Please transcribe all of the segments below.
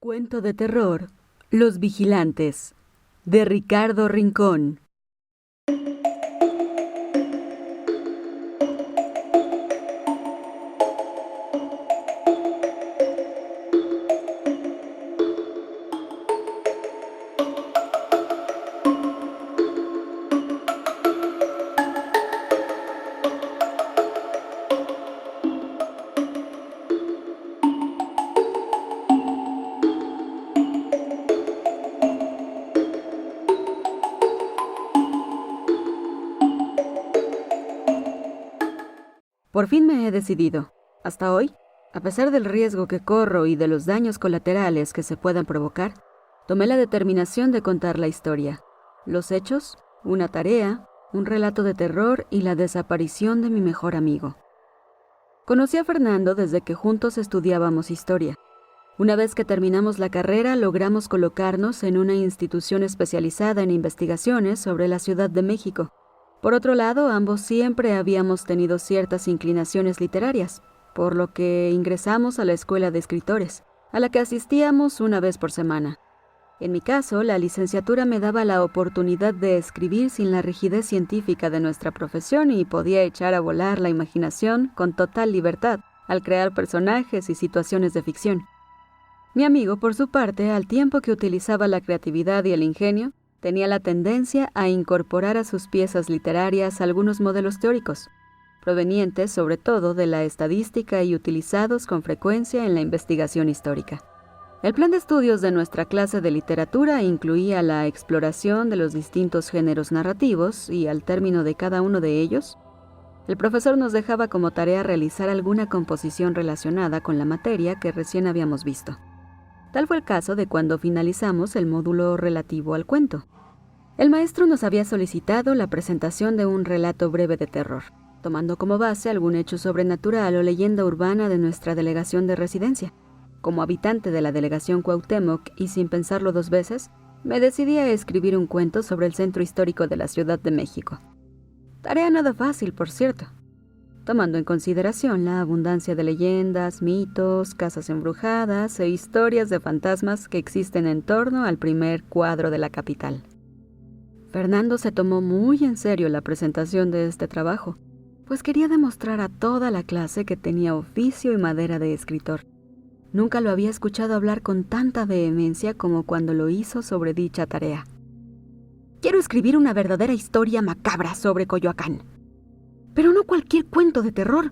Cuento de terror, Los Vigilantes, de Ricardo Rincón. Por fin me he decidido. Hasta hoy, a pesar del riesgo que corro y de los daños colaterales que se puedan provocar, tomé la determinación de contar la historia, los hechos, una tarea, un relato de terror y la desaparición de mi mejor amigo. Conocí a Fernando desde que juntos estudiábamos historia. Una vez que terminamos la carrera, logramos colocarnos en una institución especializada en investigaciones sobre la Ciudad de México. Por otro lado, ambos siempre habíamos tenido ciertas inclinaciones literarias, por lo que ingresamos a la escuela de escritores, a la que asistíamos una vez por semana. En mi caso, la licenciatura me daba la oportunidad de escribir sin la rigidez científica de nuestra profesión y podía echar a volar la imaginación con total libertad al crear personajes y situaciones de ficción. Mi amigo, por su parte, al tiempo que utilizaba la creatividad y el ingenio, tenía la tendencia a incorporar a sus piezas literarias algunos modelos teóricos, provenientes sobre todo de la estadística y utilizados con frecuencia en la investigación histórica. El plan de estudios de nuestra clase de literatura incluía la exploración de los distintos géneros narrativos y, al término de cada uno de ellos, el profesor nos dejaba como tarea realizar alguna composición relacionada con la materia que recién habíamos visto. Tal fue el caso de cuando finalizamos el módulo relativo al cuento. El maestro nos había solicitado la presentación de un relato breve de terror, tomando como base algún hecho sobrenatural o leyenda urbana de nuestra delegación de residencia. Como habitante de la delegación Cuauhtémoc y sin pensarlo dos veces, me decidí a escribir un cuento sobre el centro histórico de la Ciudad de México. Tarea nada fácil, por cierto, tomando en consideración la abundancia de leyendas, mitos, casas embrujadas e historias de fantasmas que existen en torno al primer cuadro de la capital. Fernando se tomó muy en serio la presentación de este trabajo, pues quería demostrar a toda la clase que tenía oficio y madera de escritor. Nunca lo había escuchado hablar con tanta vehemencia como cuando lo hizo sobre dicha tarea. Quiero escribir una verdadera historia macabra sobre Coyoacán. Pero no cualquier cuento de terror,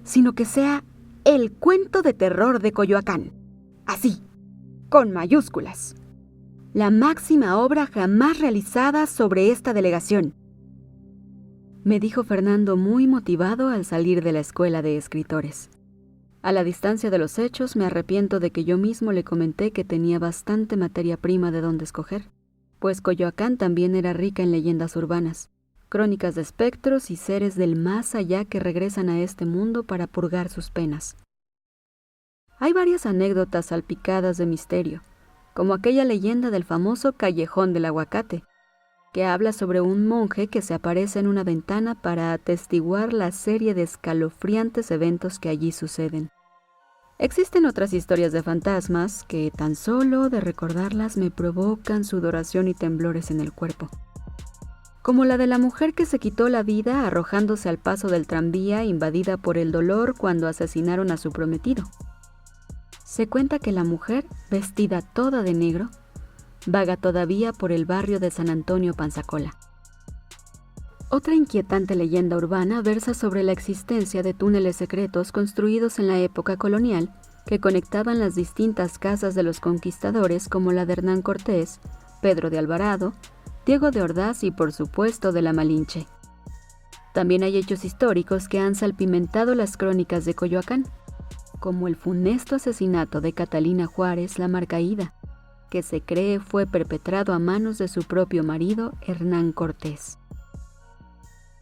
sino que sea el cuento de terror de Coyoacán. Así, con mayúsculas. La máxima obra jamás realizada sobre esta delegación, me dijo Fernando muy motivado al salir de la escuela de escritores. A la distancia de los hechos, me arrepiento de que yo mismo le comenté que tenía bastante materia prima de donde escoger, pues Coyoacán también era rica en leyendas urbanas, crónicas de espectros y seres del más allá que regresan a este mundo para purgar sus penas. Hay varias anécdotas salpicadas de misterio, como aquella leyenda del famoso Callejón del Aguacate, que habla sobre un monje que se aparece en una ventana para atestiguar la serie de escalofriantes eventos que allí suceden. Existen otras historias de fantasmas que tan solo de recordarlas me provocan sudoración y temblores en el cuerpo, como la de la mujer que se quitó la vida arrojándose al paso del tranvía invadida por el dolor cuando asesinaron a su prometido. Se cuenta que la mujer, vestida toda de negro, vaga todavía por el barrio de San Antonio Panzacola. Otra inquietante leyenda urbana versa sobre la existencia de túneles secretos construidos en la época colonial que conectaban las distintas casas de los conquistadores como la de Hernán Cortés, Pedro de Alvarado, Diego de Ordaz y por supuesto de la Malinche. También hay hechos históricos que han salpimentado las crónicas de Coyoacán, como el funesto asesinato de Catalina Juárez la Marcaída, que se cree fue perpetrado a manos de su propio marido, Hernán Cortés.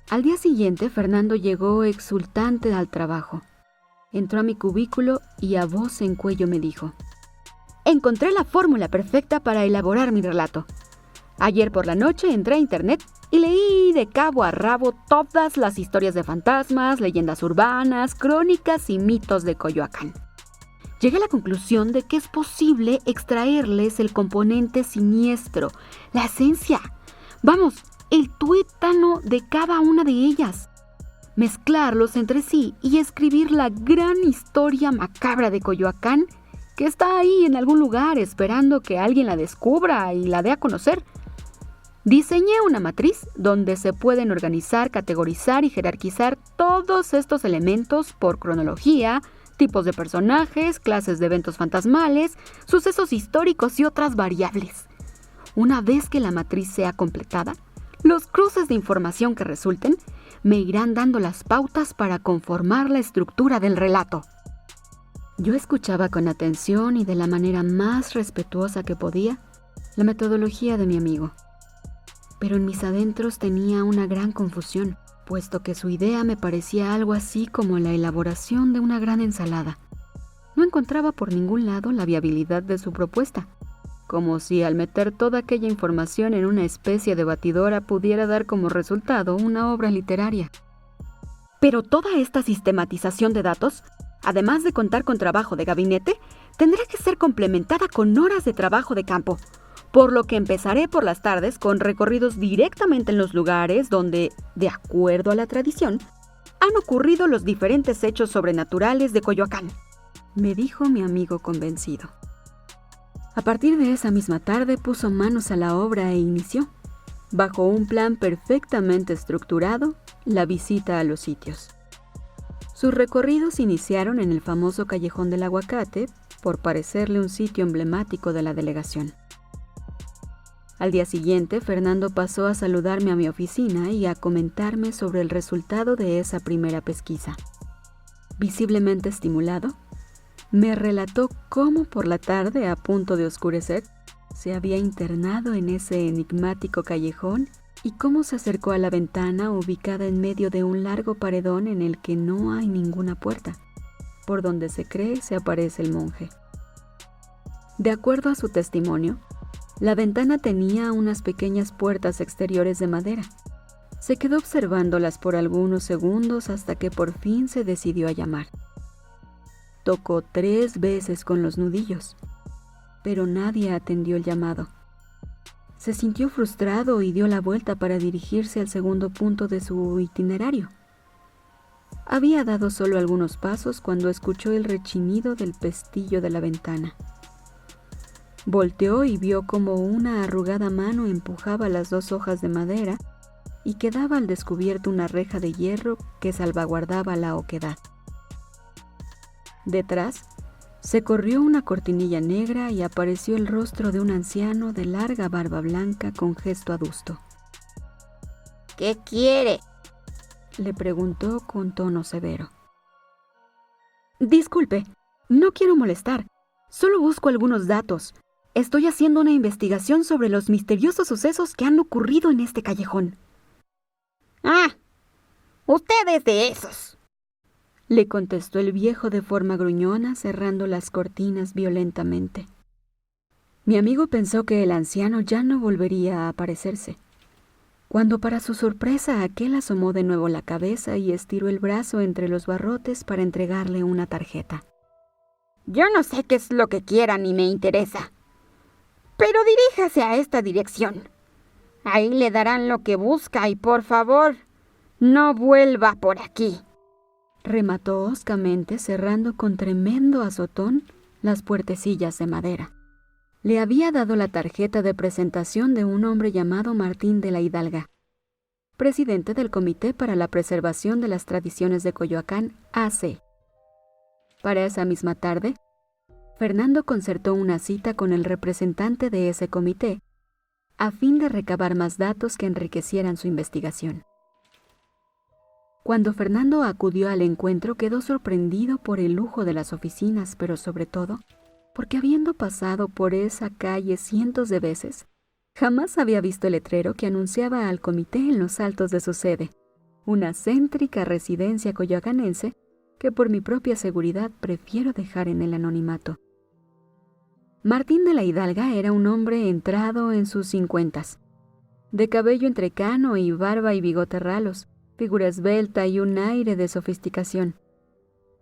Al día siguiente, Fernando llegó exultante al trabajo. Entró a mi cubículo y a voz en cuello me dijo: «Encontré la fórmula perfecta para elaborar mi relato. Ayer por la noche entré a internet y leí de cabo a rabo todas las historias de fantasmas, leyendas urbanas, crónicas y mitos de Coyoacán. Llegué a la conclusión de que es posible extraerles el componente siniestro, la esencia, vamos, el tuétano de cada una de ellas. Mezclarlos entre sí y escribir la gran historia macabra de Coyoacán, que está ahí en algún lugar esperando que alguien la descubra y la dé a conocer. Diseñé una matriz donde se pueden organizar, categorizar y jerarquizar todos estos elementos por cronología, tipos de personajes, clases de eventos fantasmales, sucesos históricos y otras variables. Una vez que la matriz sea completada, los cruces de información que resulten me irán dando las pautas para conformar la estructura del relato. Yo escuchaba con atención y de la manera más respetuosa que podía la metodología de mi amigo. Pero en mis adentros tenía una gran confusión, puesto que su idea me parecía algo así como la elaboración de una gran ensalada. No encontraba por ningún lado la viabilidad de su propuesta, como si al meter toda aquella información en una especie de batidora pudiera dar como resultado una obra literaria. Pero toda esta sistematización de datos, además de contar con trabajo de gabinete, tendrá que ser complementada con horas de trabajo de campo, por lo que empezaré por las tardes con recorridos directamente en los lugares donde, de acuerdo a la tradición, han ocurrido los diferentes hechos sobrenaturales de Coyoacán, me dijo mi amigo convencido. A partir de esa misma tarde puso manos a la obra e inició, bajo un plan perfectamente estructurado, la visita a los sitios. Sus recorridos iniciaron en el famoso Callejón del Aguacate, por parecerle un sitio emblemático de la delegación. Al día siguiente, Fernando pasó a saludarme a mi oficina y a comentarme sobre el resultado de esa primera pesquisa. Visiblemente estimulado, me relató cómo por la tarde, a punto de oscurecer, se había internado en ese enigmático callejón y cómo se acercó a la ventana ubicada en medio de un largo paredón en el que no hay ninguna puerta, por donde se cree se aparece el monje. De acuerdo a su testimonio, la ventana tenía unas pequeñas puertas exteriores de madera. Se quedó observándolas por algunos segundos hasta que por fin se decidió a llamar. Tocó 3 veces con los nudillos, pero nadie atendió el llamado. Se sintió frustrado y dio la vuelta para dirigirse al segundo punto de su itinerario. Había dado solo algunos pasos cuando escuchó el rechinido del pestillo de la ventana. Volteó y vio como una arrugada mano empujaba las 2 hojas de madera y quedaba al descubierto una reja de hierro que salvaguardaba la oquedad. Detrás, se corrió una cortinilla negra y apareció el rostro de un anciano de larga barba blanca con gesto adusto. ¿Qué quiere?, le preguntó con tono severo. Disculpe, no quiero molestar, solo busco algunos datos. Estoy haciendo una investigación sobre los misteriosos sucesos que han ocurrido en este callejón. Ah, usted es de esos, le contestó el viejo de forma gruñona, cerrando las cortinas violentamente. Mi amigo pensó que el anciano ya no volvería a aparecerse, cuando para su sorpresa aquel asomó de nuevo la cabeza y estiró el brazo entre los barrotes para entregarle una tarjeta. Yo no sé qué es lo que quiera ni me interesa, pero diríjase a esta dirección. Ahí le darán lo que busca y por favor, no vuelva por aquí, remató hoscamente, cerrando con tremendo azotón las puertecillas de madera. Le había dado la tarjeta de presentación de un hombre llamado Martín de la Hidalga, presidente del Comité para la Preservación de las Tradiciones de Coyoacán, AC. Para esa misma tarde, Fernando concertó una cita con el representante de ese comité, a fin de recabar más datos que enriquecieran su investigación. Cuando Fernando acudió al encuentro, quedó sorprendido por el lujo de las oficinas, pero sobre todo, porque habiendo pasado por esa calle cientos de veces, jamás había visto el letrero que anunciaba al comité en los altos de su sede, una céntrica residencia coyoacanense que por mi propia seguridad prefiero dejar en el anonimato. Martín de la Hidalga era un hombre entrado en sus 50s, de cabello entrecano y barba y bigote ralos, figura esbelta y un aire de sofisticación.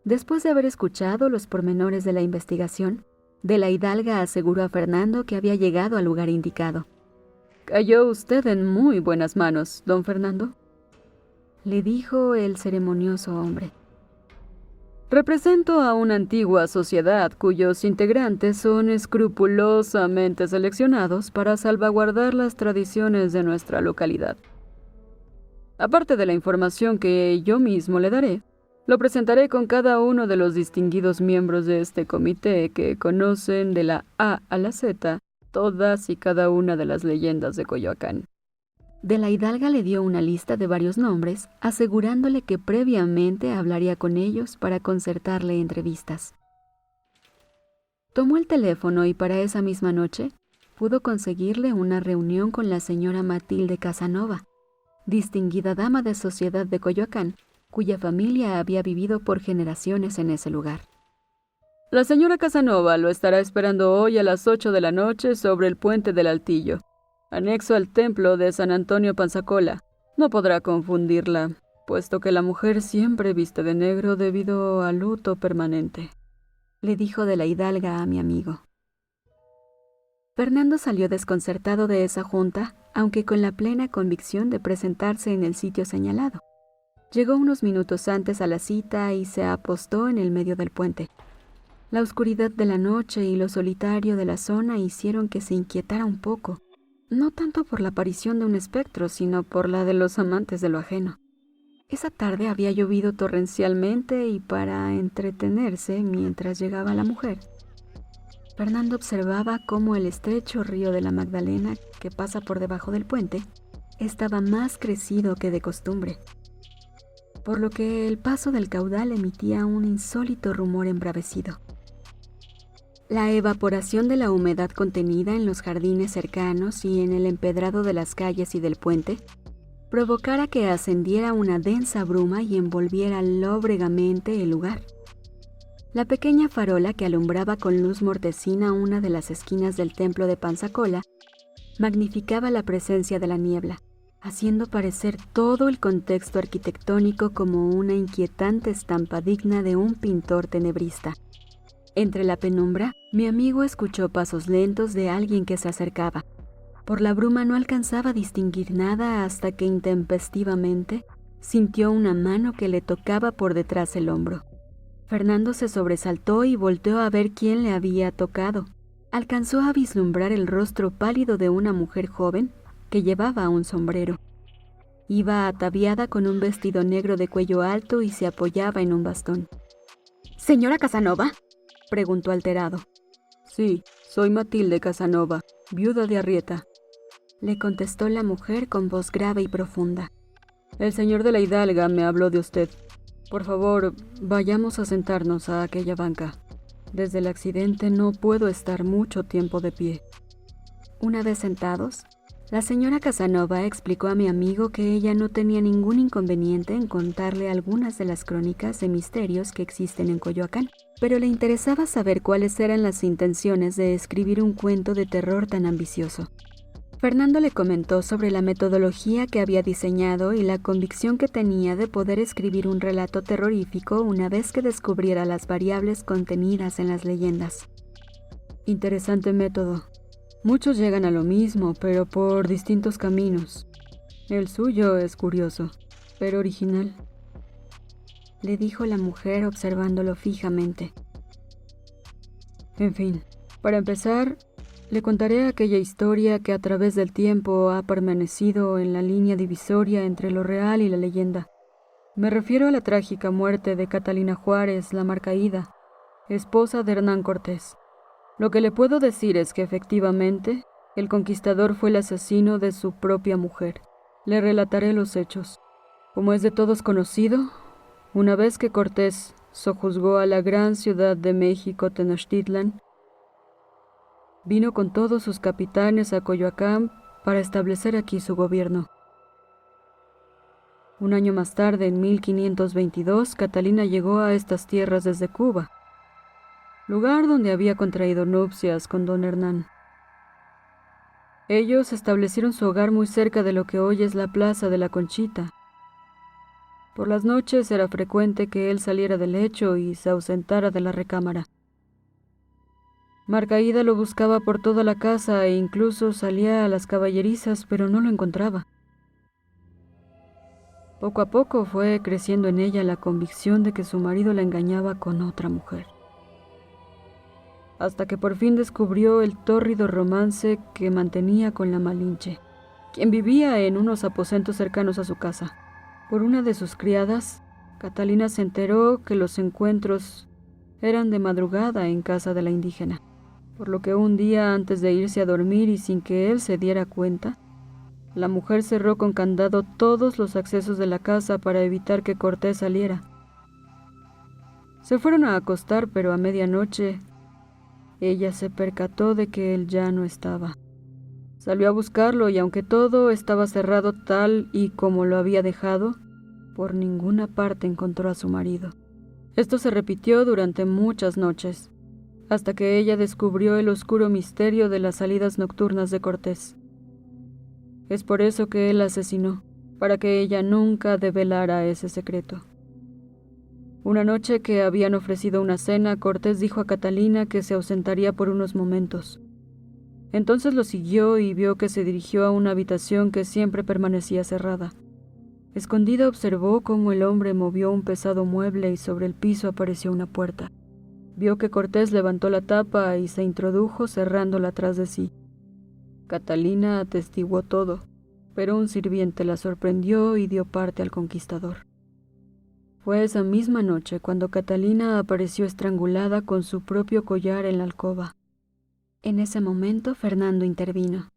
Después de haber escuchado los pormenores de la investigación, de la Hidalga aseguró a Fernando que había llegado al lugar indicado. «Cayó usted en muy buenas manos, don Fernando», le dijo el ceremonioso hombre. «Represento a una antigua sociedad cuyos integrantes son escrupulosamente seleccionados para salvaguardar las tradiciones de nuestra localidad. Aparte de la información que yo mismo le daré, lo presentaré con cada uno de los distinguidos miembros de este comité que conocen de la A a la Z todas y cada una de las leyendas de Coyoacán». De la Hidalga le dio una lista de varios nombres, asegurándole que previamente hablaría con ellos para concertarle entrevistas. Tomó el teléfono y para esa misma noche pudo conseguirle una reunión con la señora Matilde Casanova, distinguida dama de sociedad de Coyoacán, cuya familia había vivido por generaciones en ese lugar. «La señora Casanova lo estará esperando hoy a las 8 de la noche sobre el puente del Altillo, anexo al templo de San Antonio Panzacola. No podrá confundirla, puesto que la mujer siempre viste de negro debido al luto permanente», le dijo de la Hidalga a mi amigo. Fernando salió desconcertado de esa junta, aunque con la plena convicción de presentarse en el sitio señalado. Llegó unos minutos antes a la cita y se apostó en el medio del puente. La oscuridad de la noche y lo solitario de la zona hicieron que se inquietara un poco, no tanto por la aparición de un espectro, sino por la de los amantes de lo ajeno. Esa tarde había llovido torrencialmente y para entretenerse mientras llegaba la mujer, Fernando observaba cómo el estrecho río de la Magdalena, que pasa por debajo del puente, estaba más crecido que de costumbre, por lo que el paso del caudal emitía un insólito rumor embravecido. La evaporación de la humedad contenida en los jardines cercanos y en el empedrado de las calles y del puente provocara que ascendiera una densa bruma y envolviera lóbregamente el lugar. La pequeña farola que alumbraba con luz mortecina una de las esquinas del templo de Panzacola magnificaba la presencia de la niebla, haciendo parecer todo el contexto arquitectónico como una inquietante estampa digna de un pintor tenebrista. Entre la penumbra, mi amigo escuchó pasos lentos de alguien que se acercaba. Por la bruma no alcanzaba a distinguir nada hasta que intempestivamente sintió una mano que le tocaba por detrás el hombro. Fernando se sobresaltó y volteó a ver quién le había tocado. Alcanzó a vislumbrar el rostro pálido de una mujer joven que llevaba un sombrero. Iba ataviada con un vestido negro de cuello alto y se apoyaba en un bastón. «¿Señora Casanova?», preguntó alterado. «Sí, soy Matilde Casanova, viuda de Arrieta», le contestó la mujer con voz grave y profunda. «El señor de la Hidalga me habló de usted. Por favor, vayamos a sentarnos a aquella banca. Desde el accidente no puedo estar mucho tiempo de pie». Una vez sentados, la señora Casanova explicó a mi amigo que ella no tenía ningún inconveniente en contarle algunas de las crónicas de misterios que existen en Coyoacán, pero le interesaba saber cuáles eran las intenciones de escribir un cuento de terror tan ambicioso. Fernando le comentó sobre la metodología que había diseñado y la convicción que tenía de poder escribir un relato terrorífico una vez que descubriera las variables contenidas en las leyendas. «Interesante método. Muchos llegan a lo mismo, pero por distintos caminos. El suyo es curioso, pero original», le dijo la mujer observándolo fijamente. «En fin, para empezar, le contaré aquella historia que a través del tiempo ha permanecido en la línea divisoria entre lo real y la leyenda. Me refiero a la trágica muerte de Catalina Juárez, la Marcaída, esposa de Hernán Cortés. Lo que le puedo decir es que efectivamente el conquistador fue el asesino de su propia mujer. Le relataré los hechos. Como es de todos conocido, una vez que Cortés sojuzgó a la gran ciudad de México, Tenochtitlan, vino con todos sus capitanes a Coyoacán para establecer aquí su gobierno. Un año más tarde, en 1522, Catalina llegó a estas tierras desde Cuba, lugar donde había contraído nupcias con don Hernán. Ellos establecieron su hogar muy cerca de lo que hoy es la Plaza de la Conchita. Por las noches era frecuente que él saliera del lecho y se ausentara de la recámara. Marcaída lo buscaba por toda la casa e incluso salía a las caballerizas, pero no lo encontraba. Poco a poco fue creciendo en ella la convicción de que su marido la engañaba con otra mujer. Hasta que por fin descubrió el tórrido romance que mantenía con la Malinche, quien vivía en unos aposentos cercanos a su casa. Por una de sus criadas, Catalina se enteró que los encuentros eran de madrugada en casa de la indígena, por lo que un día antes de irse a dormir y sin que él se diera cuenta, la mujer cerró con candado todos los accesos de la casa para evitar que Cortés saliera. Se fueron a acostar, pero a medianoche ella se percató de que él ya no estaba. Salió a buscarlo y aunque todo estaba cerrado tal y como lo había dejado, por ninguna parte encontró a su marido. Esto se repitió durante muchas noches, hasta que ella descubrió el oscuro misterio de las salidas nocturnas de Cortés. Es por eso que él la asesinó, para que ella nunca develara ese secreto. Una noche que habían ofrecido una cena, Cortés dijo a Catalina que se ausentaría por unos momentos. Entonces lo siguió y vio que se dirigió a una habitación que siempre permanecía cerrada. Escondida observó cómo el hombre movió un pesado mueble y sobre el piso apareció una puerta. Vio que Cortés levantó la tapa y se introdujo cerrándola tras de sí. Catalina atestiguó todo, pero un sirviente la sorprendió y dio parte al conquistador. Fue esa misma noche cuando Catalina apareció estrangulada con su propio collar en la alcoba. En ese momento Fernando intervino.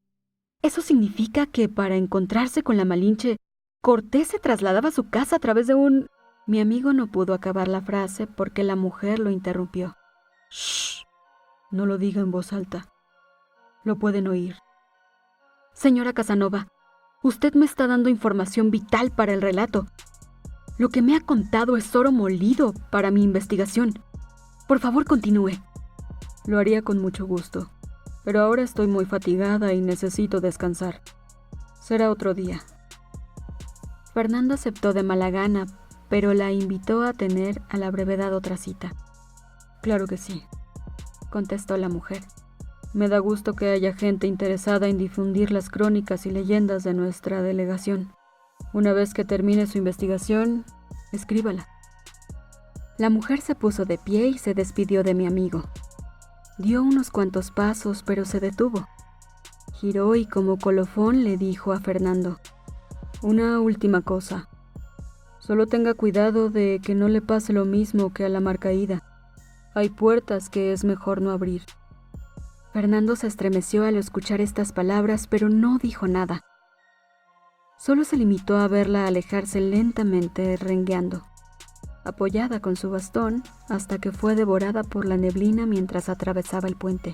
¿Eso significa que para encontrarse con la Malinche, Cortés se trasladaba a su casa a través de un...? Mi amigo no pudo acabar la frase porque la mujer lo interrumpió. «Shh, no lo diga en voz alta. Lo pueden oír». Señora Casanova, usted me está dando información vital para el relato. Lo que me ha contado es oro molido para mi investigación. Por favor, continúe. Lo haría con mucho gusto, pero ahora estoy muy fatigada y necesito descansar. Será otro día. Fernando aceptó de mala gana, pero la invitó a tener a la brevedad otra cita. Claro que sí, contestó la mujer. Me da gusto que haya gente interesada en difundir las crónicas y leyendas de nuestra delegación. Una vez que termine su investigación, escríbala. La mujer se puso de pie y se despidió de mi amigo. Dio unos cuantos pasos, pero se detuvo. Giró y como colofón le dijo a Fernando: «Una última cosa. Solo tenga cuidado de que no le pase lo mismo que a la Marcaída. Hay puertas que es mejor no abrir». Fernando se estremeció al escuchar estas palabras, pero no dijo nada. Solo se limitó a verla alejarse lentamente, rengueando, apoyada con su bastón, hasta que fue devorada por la neblina mientras atravesaba el puente.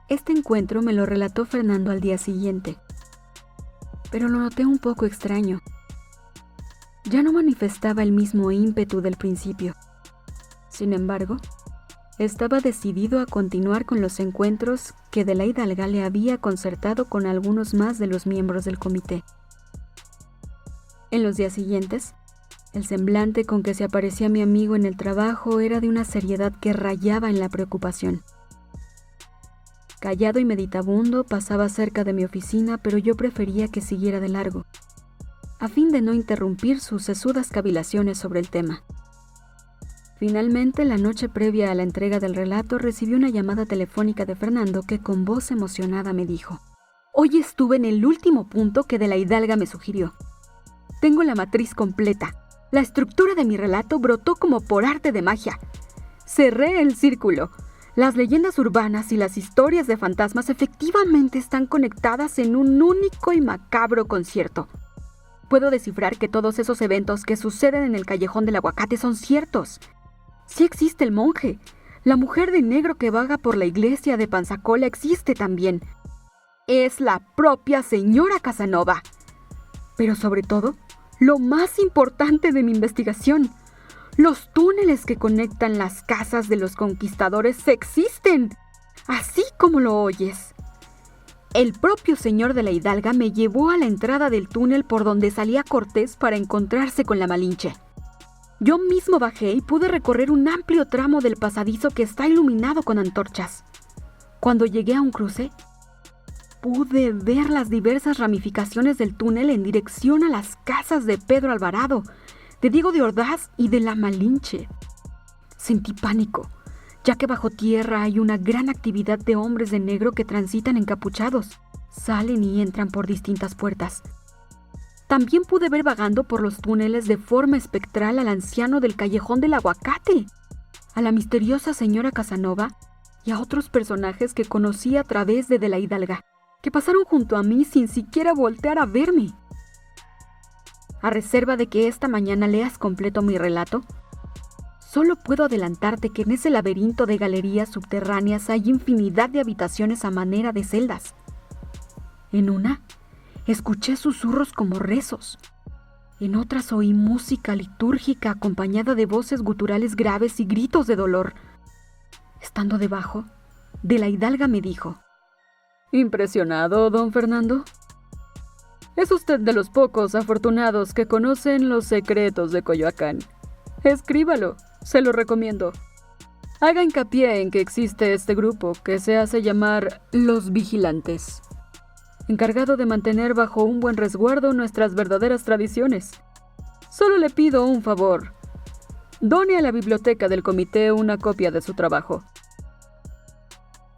Este encuentro me lo relató Fernando al día siguiente, pero lo noté un poco extraño. Ya no manifestaba el mismo ímpetu del principio. Sin embargo, estaba decidido a continuar con los encuentros que de la Hidalga le había concertado con algunos más de los miembros del comité. En los días siguientes, el semblante con que se aparecía mi amigo en el trabajo era de una seriedad que rayaba en la preocupación. Callado y meditabundo pasaba cerca de mi oficina, pero yo prefería que siguiera de largo, a fin de no interrumpir sus sesudas cavilaciones sobre el tema. Finalmente, la noche previa a la entrega del relato, recibí una llamada telefónica de Fernando que con voz emocionada me dijo: «Hoy estuve en el último punto que de la Hidalga me sugirió. Tengo la matriz completa. La estructura de mi relato brotó como por arte de magia. Cerré el círculo. Las leyendas urbanas y las historias de fantasmas efectivamente están conectadas en un único y macabro concierto. Puedo descifrar que todos esos eventos que suceden en el Callejón del Aguacate son ciertos. Sí existe el monje. La mujer de negro que vaga por la iglesia de Panzacola existe también. Es la propia señora Casanova. Pero sobre todo, lo más importante de mi investigación, los túneles que conectan las casas de los conquistadores existen, así como lo oyes. El propio señor de la Hidalga me llevó a la entrada del túnel por donde salía Cortés para encontrarse con la Malinche. Yo mismo bajé y pude recorrer un amplio tramo del pasadizo que está iluminado con antorchas. Cuando llegué a un cruce, pude ver las diversas ramificaciones del túnel en dirección a las casas de Pedro Alvarado, de Diego de Ordaz y de la Malinche. Sentí pánico, ya que bajo tierra hay una gran actividad de hombres de negro que transitan encapuchados, salen y entran por distintas puertas. También pude ver vagando por los túneles de forma espectral al anciano del Callejón del Aguacate, a la misteriosa señora Casanova y a otros personajes que conocí a través de la Hidalga, que pasaron junto a mí sin siquiera voltear a verme. A reserva de que esta mañana leas completo mi relato, solo puedo adelantarte que en ese laberinto de galerías subterráneas hay infinidad de habitaciones a manera de celdas. En una, escuché susurros como rezos. En otras oí música litúrgica acompañada de voces guturales graves y gritos de dolor. Estando debajo, de la Hidalga me dijo: ¿Impresionado, don Fernando? Es usted de los pocos afortunados que conocen los secretos de Coyoacán. Escríbalo. Se lo recomiendo. Haga hincapié en que existe este grupo que se hace llamar Los Vigilantes, encargado de mantener bajo un buen resguardo nuestras verdaderas tradiciones. Solo le pido un favor. Done a la biblioteca del comité una copia de su trabajo.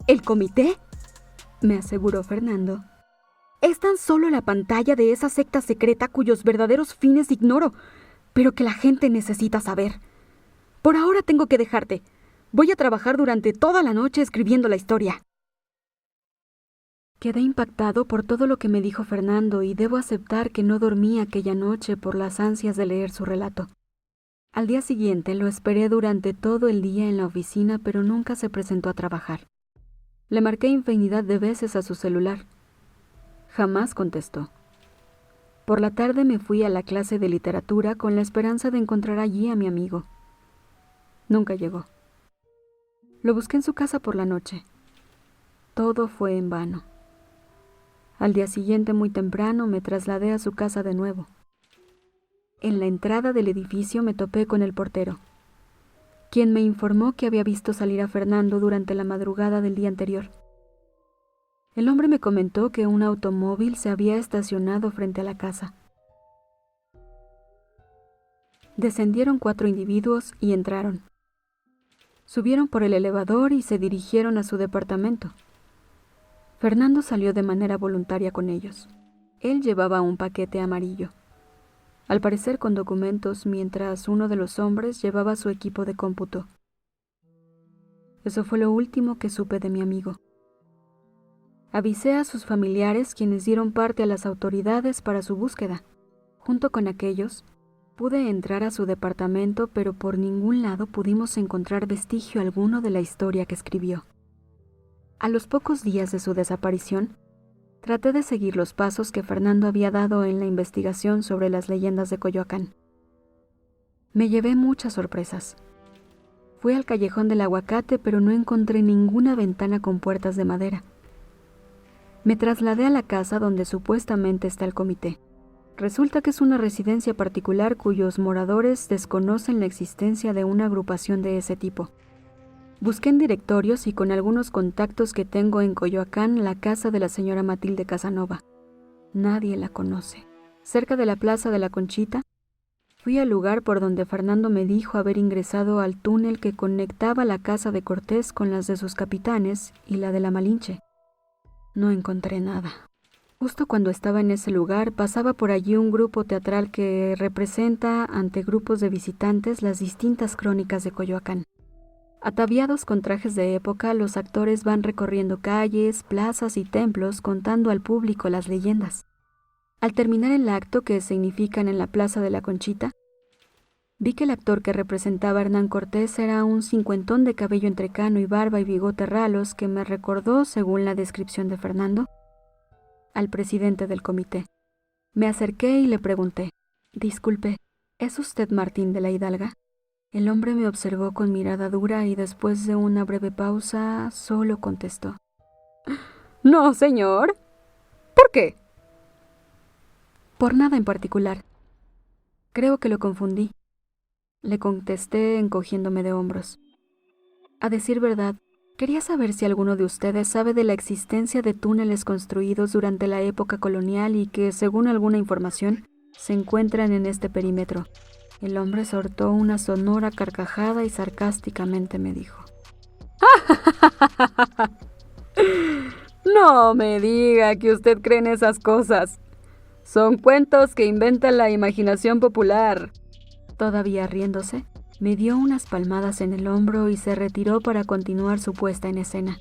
¿El comité?, me aseguró Fernando. Es tan solo la pantalla de esa secta secreta cuyos verdaderos fines ignoro, pero que la gente necesita saber. Por ahora tengo que dejarte. Voy a trabajar durante toda la noche escribiendo la historia. Quedé impactado por todo lo que me dijo Fernando y debo aceptar que no dormí aquella noche por las ansias de leer su relato. Al día siguiente lo esperé durante todo el día en la oficina, pero nunca se presentó a trabajar. Le marqué infinidad de veces a su celular. Jamás contestó. Por la tarde me fui a la clase de literatura con la esperanza de encontrar allí a mi amigo. Nunca llegó. Lo busqué en su casa por la noche. Todo fue en vano. Al día siguiente, muy temprano, me trasladé a su casa de nuevo. En la entrada del edificio me topé con el portero, quien me informó que había visto salir a Fernando durante la madrugada del día anterior. El hombre me comentó que un automóvil se había estacionado frente a la casa. Descendieron 4 individuos y entraron. Subieron por el elevador y se dirigieron a su departamento. Fernando salió de manera voluntaria con ellos. Él llevaba un paquete amarillo, al parecer con documentos, mientras uno de los hombres llevaba su equipo de cómputo. Eso fue lo último que supe de mi amigo. Avisé a sus familiares, quienes dieron parte a las autoridades para su búsqueda. Junto con aquellos, pude entrar a su departamento, pero por ningún lado pudimos encontrar vestigio alguno de la historia que escribió. A los pocos días de su desaparición, traté de seguir los pasos que Fernando había dado en la investigación sobre las leyendas de Coyoacán. Me llevé muchas sorpresas. Fui al Callejón del Aguacate, pero no encontré ninguna ventana con puertas de madera. Me trasladé a la casa donde supuestamente está el comité. Resulta que es una residencia particular cuyos moradores desconocen la existencia de una agrupación de ese tipo. Busqué en directorios y con algunos contactos que tengo en Coyoacán la casa de la señora Matilde Casanova. Nadie la conoce. Cerca de la Plaza de la Conchita, fui al lugar por donde Fernando me dijo haber ingresado al túnel que conectaba la casa de Cortés con las de sus capitanes y la de la Malinche. No encontré nada. Justo cuando estaba en ese lugar, pasaba por allí un grupo teatral que representa ante grupos de visitantes las distintas crónicas de Coyoacán. Ataviados con trajes de época, los actores van recorriendo calles, plazas y templos contando al público las leyendas. Al terminar el acto que significan en la Plaza de la Conchita, vi que el actor que representaba a Hernán Cortés era un cincuentón de cabello entrecano y barba y bigote ralos que me recordó, según la descripción de Fernando, al presidente del comité. Me acerqué y le pregunté: «Disculpe, ¿es usted Martín de la Hidalga?». El hombre me observó con mirada dura y después de una breve pausa solo contestó: «No, señor, ¿Por qué? Por nada en particular. Creo que lo confundí. Le contesté encogiéndome de hombros. A decir verdad, quería saber si alguno de ustedes sabe de la existencia de túneles construidos durante la época colonial y que, según alguna información, se encuentran en este perímetro. El hombre soltó una sonora carcajada y sarcásticamente me dijo: No me diga que usted cree en esas cosas. Son cuentos que inventa la imaginación popular. Todavía riéndose, me dio unas palmadas en el hombro y se retiró para continuar su puesta en escena.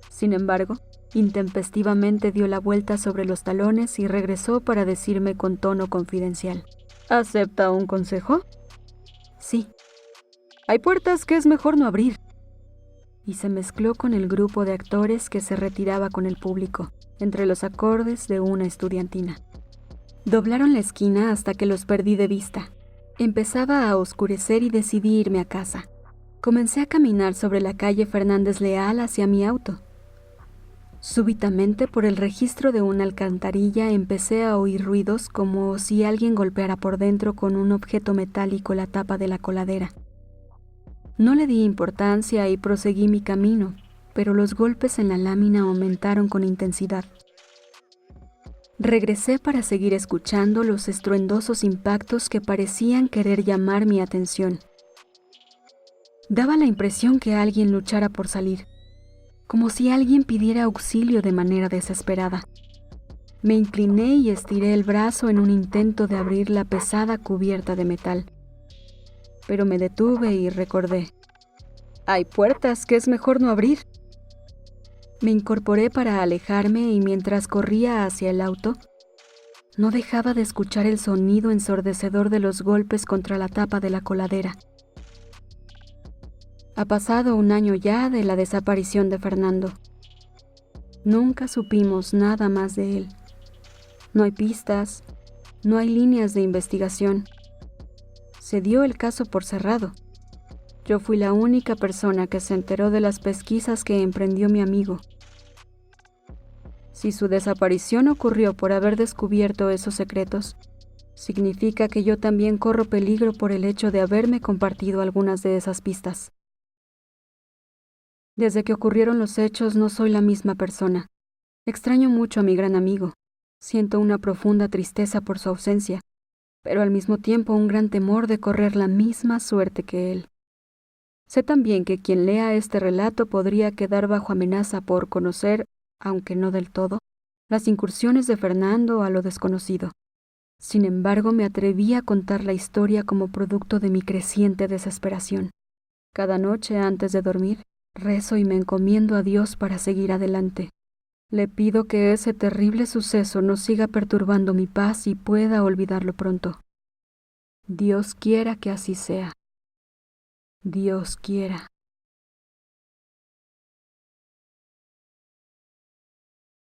Sin embargo, intempestivamente dio la vuelta sobre los talones y regresó para decirme con tono confidencial: ¿Acepta un consejo? Sí. Hay puertas que es mejor no abrir. Y se mezcló con el grupo de actores que se retiraba con el público, entre los acordes de una estudiantina. Doblaron la esquina hasta que los perdí de vista. Empezaba a oscurecer y decidí irme a casa. Comencé a caminar sobre la calle Fernández Leal hacia mi auto. Súbitamente, por el registro de una alcantarilla, empecé a oír ruidos como si alguien golpeara por dentro con un objeto metálico la tapa de la coladera. No le di importancia y proseguí mi camino, pero los golpes en la lámina aumentaron con intensidad. Regresé para seguir escuchando los estruendosos impactos que parecían querer llamar mi atención. Daba la impresión que alguien luchara por salir, como si alguien pidiera auxilio de manera desesperada. Me incliné y estiré el brazo en un intento de abrir la pesada cubierta de metal. Pero me detuve y recordé: hay puertas que es mejor no abrir. Me incorporé para alejarme y mientras corría hacia el auto, no dejaba de escuchar el sonido ensordecedor de los golpes contra la tapa de la coladera. Ha pasado un año ya de la desaparición de Fernando. Nunca supimos nada más de él. No hay pistas, no hay líneas de investigación. Se dio el caso por cerrado. Yo fui la única persona que se enteró de las pesquisas que emprendió mi amigo. Si su desaparición ocurrió por haber descubierto esos secretos, significa que yo también corro peligro por el hecho de haberme compartido algunas de esas pistas. Desde que ocurrieron los hechos no soy la misma persona. Extraño mucho a mi gran amigo. Siento una profunda tristeza por su ausencia, pero al mismo tiempo un gran temor de correr la misma suerte que él. Sé también que quien lea este relato podría quedar bajo amenaza por conocer, aunque no del todo, las incursiones de Fernando a lo desconocido. Sin embargo, me atreví a contar la historia como producto de mi creciente desesperación. Cada noche antes de dormir, rezo y me encomiendo a Dios para seguir adelante. Le pido que ese terrible suceso no siga perturbando mi paz y pueda olvidarlo pronto. Dios quiera que así sea. Dios quiera.